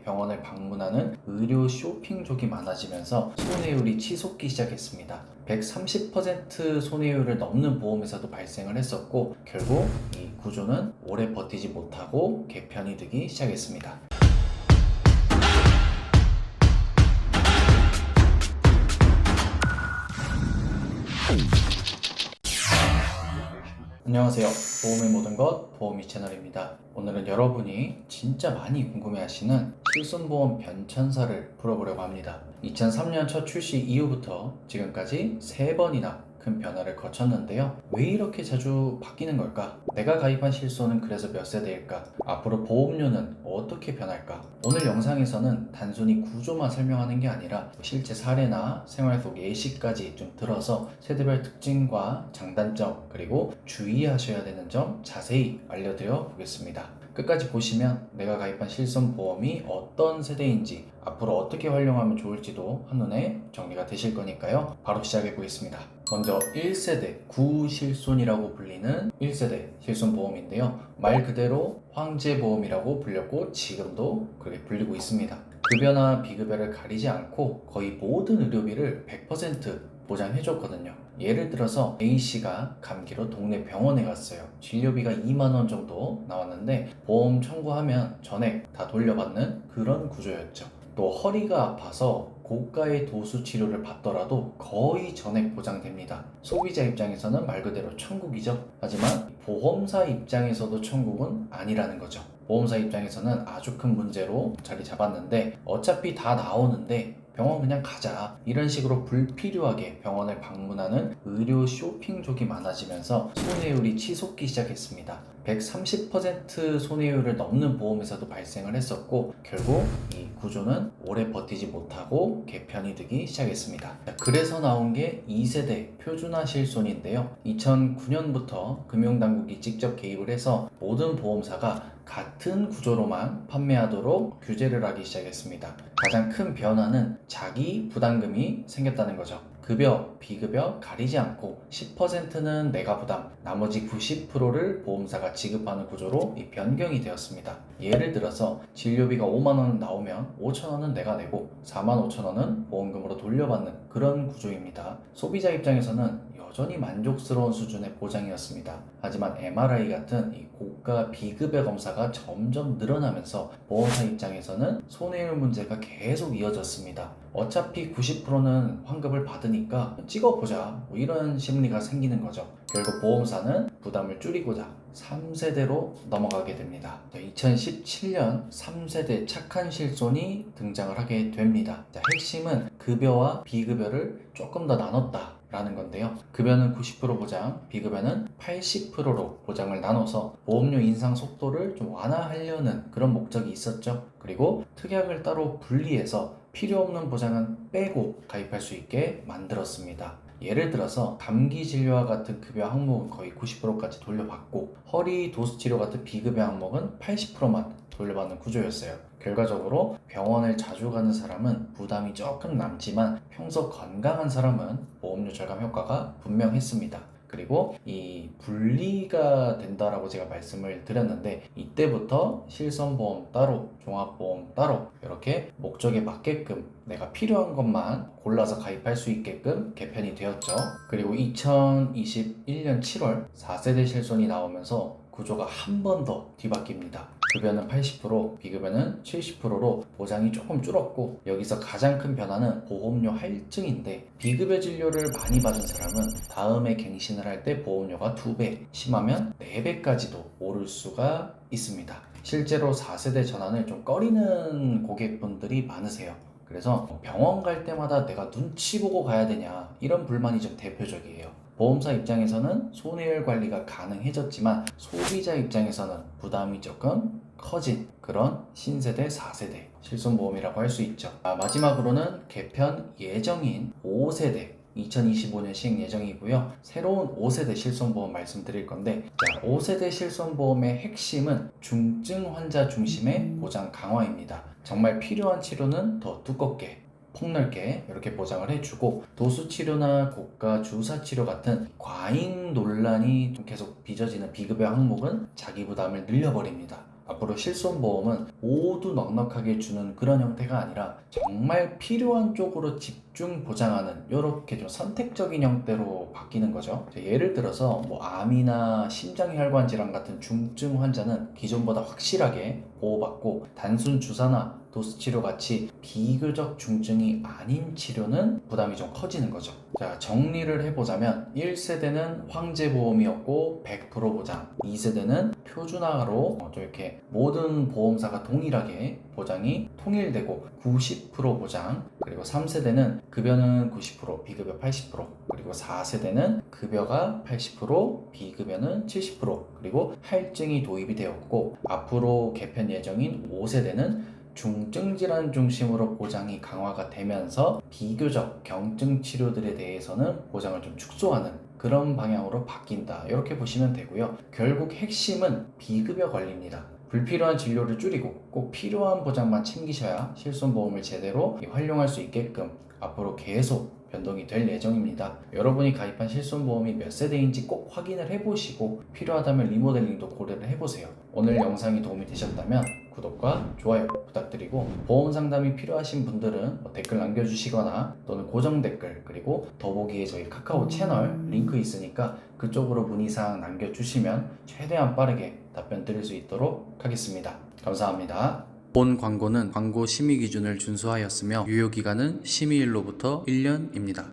병원을 방문하는 의료 쇼핑족이 많아지면서 손해율이 치솟기 시작했습니다. 130% 손해율을 넘는 보험에서도 발생을 했었고, 결국 이 구조는 오래 버티지 못하고 개편이 되기 시작했습니다. 안녕하세요. 보험의 모든 것 보험이 채널입니다. 오늘은 여러분이 진짜 많이 궁금해하시는 실손보험 변천사를 풀어보려고 합니다. 2003년 첫 출시 이후부터 지금까지 3번이나 큰 변화를 거쳤는데요. 왜 이렇게 자주 바뀌는 걸까? 내가 가입한 실손은 그래서 몇 세대일까? 앞으로 보험료는 어떻게 변할까? 오늘 영상에서는 단순히 구조만 설명하는 게 아니라 실제 사례나 생활 속 예시까지 좀 들어서 세대별 특징과 장단점, 그리고 주의하셔야 되는 점 자세히 알려드려 보겠습니다. 끝까지 보시면 내가 가입한 실손보험이 어떤 세대인지, 앞으로 어떻게 활용하면 좋을지도 한눈에 정리가 되실 거니까요. 바로 시작해 보겠습니다. 먼저 1세대 구실손이라고 불리는 1세대 실손보험인데요. 말 그대로 황제보험이라고 불렸고 지금도 그렇게 불리고 있습니다. 급여나 비급여를 가리지 않고 거의 모든 의료비를 100% 보장해줬거든요. 예를 들어서 A씨가 감기로 동네 병원에 갔어요. 진료비가 2만원 정도 나왔는데 보험 청구하면 전액 다 돌려받는 그런 구조였죠. 또 허리가 아파서 고가의 도수 치료를 받더라도 거의 전액 보장됩니다. 소비자 입장에서는 말 그대로 천국이죠. 하지만 보험사 입장에서도 천국은 아니라는 거죠. 보험사 입장에서는 아주 큰 문제로 자리 잡았는데, 어차피 다 나오는데 병원 그냥 가자, 이런 식으로 불필요하게 병원을 방문하는 의료 쇼핑족이 많아지면서 손해율이 치솟기 시작했습니다. 130% 손해율을 넘는 보험에서도 발생을 했었고, 결국 이 구조는 오래 버티지 못하고 개편이 되기 시작했습니다. 그래서 나온 게 2세대 표준화 실손인데요. 2009년부터 금융당국이 직접 개입을 해서 모든 보험사가 같은 구조로만 판매하도록 규제를 하기 시작했습니다. 가장 큰 변화는 자기 부담금이 생겼다는 거죠. 급여, 비급여 가리지 않고 10%는 내가 부담, 나머지 90%를 보험사가 지급하는 구조로 변경이 되었습니다. 예를 들어서 진료비가 5만원 나오면 5천원은 내가 내고 4만 5천원은 보험금으로 돌려받는 그런 구조입니다. 소비자 입장에서는 여전히 만족스러운 수준의 보장이었습니다. 하지만 MRI 같은 이 고가 비급여 검사가 점점 늘어나면서 보험사 입장에서는 손해율 문제가 계속 이어졌습니다. 어차피 90%는 환급을 받으니까 찍어보자, 이런 심리가 생기는 거죠. 결국 보험사는 부담을 줄이고자 3세대로 넘어가게 됩니다. 2017년 3세대 착한 실손이 등장을 하게 됩니다. 핵심은 급여와 비급여를 조금 더 나눴다 라는 건데요. 급여는 90% 보장, 비급여는 80%로 보장을 나눠서 보험료 인상 속도를 좀 완화하려는 그런 목적이 있었죠. 그리고 특약을 따로 분리해서 필요 없는 보장은 빼고 가입할 수 있게 만들었습니다. 예를 들어서 감기 진료와 같은 급여 항목은 거의 90%까지 돌려받고, 허리 도수 치료 같은 비급여 항목은 80%만 돌려받는 구조였어요. 결과적으로 병원을 자주 가는 사람은 부담이 조금 남지만 평소 건강한 사람은 보험료 절감 효과가 분명했습니다. 그리고 이 분리가 된다라고 제가 말씀을 드렸는데, 이때부터 실손보험 따로, 종합보험 따로 이렇게 목적에 맞게끔 내가 필요한 것만 골라서 가입할 수 있게끔 개편이 되었죠. 그리고 2021년 7월 4세대 실손이 나오면서 구조가 한 번 더 뒤바뀝니다. 급여는 80%, 비급여는 70%로 보장이 조금 줄었고, 여기서 가장 큰 변화는 보험료 할증인데, 비급여 진료를 많이 받은 사람은 다음에 갱신을 할 때 보험료가 2배, 심하면 4배까지도 오를 수가 있습니다. 실제로 4세대 전환을 좀 꺼리는 고객분들이 많으세요. 그래서 병원 갈 때마다 내가 눈치 보고 가야 되냐, 이런 불만이 좀 대표적이에요. 보험사 입장에서는 손해율 관리가 가능해졌지만 소비자 입장에서는 부담이 조금 커진 그런 신세대 4세대 실손보험이라고 할 수 있죠. 마지막으로는 개편 예정인 5세대 2025년 시행 예정이고요. 새로운 5세대 실손보험 말씀드릴 건데, 5세대 실손보험의 핵심은 중증 환자 중심의 보장 강화입니다. 정말 필요한 치료는 더 두껍게, 폭넓게 이렇게 보장을 해주고, 도수치료나 고가 주사치료 같은 과잉 논란이 좀 계속 빚어지는 비급여 항목은 자기 부담을 늘려버립니다. 앞으로 실손보험은 모두 넉넉하게 주는 그런 형태가 아니라 정말 필요한 쪽으로 집중 보장하는 이렇게 좀 선택적인 형태로 바뀌는 거죠. 예를 들어서 뭐 암이나 심장혈관 질환 같은 중증 환자는 기존보다 확실하게 보호받고, 단순 주사나 도수 치료 같이 비교적 중증이 아닌 치료는 부담이 좀 커지는 거죠. 자, 정리를 해보자면 1세대는 황제보험이었고 100% 보장, 2세대는 표준화로 좀 이렇게 모든 보험사가 동일하게 보장이 통일되고 90% 보장, 그리고 3세대는 급여는 90%, 비급여 80%, 그리고 4세대는 급여가 80%, 비급여는 70%, 그리고 할증이 도입이 되었고, 앞으로 개편 예정인 5세대는 중증 질환 중심으로 보장이 강화가 되면서 비교적 경증 치료들에 대해서는 보장을 좀 축소하는 그런 방향으로 바뀐다, 이렇게 보시면 되고요. 결국 핵심은 비급여 관리입니다. 불필요한 진료를 줄이고 꼭 필요한 보장만 챙기셔야 실손보험을 제대로 활용할 수 있게끔 앞으로 계속 변동이 될 예정입니다. 여러분이 가입한 실손보험이 몇 세대인지 꼭 확인을 해보시고, 필요하다면 리모델링도 고려를 해보세요. 오늘 영상이 도움이 되셨다면 구독과 좋아요 부탁드리고, 보험 상담이 필요하신 분들은 댓글 남겨주시거나 또는 고정 댓글, 그리고 더보기에 저희 카카오 채널 링크 있으니까 그쪽으로 문의사항 남겨주시면 최대한 빠르게 답변 드릴 수 있도록 하겠습니다. 감사합니다. 본 광고는 광고 심의 기준을 준수하였으며 유효기간은 심의일로부터 1년입니다.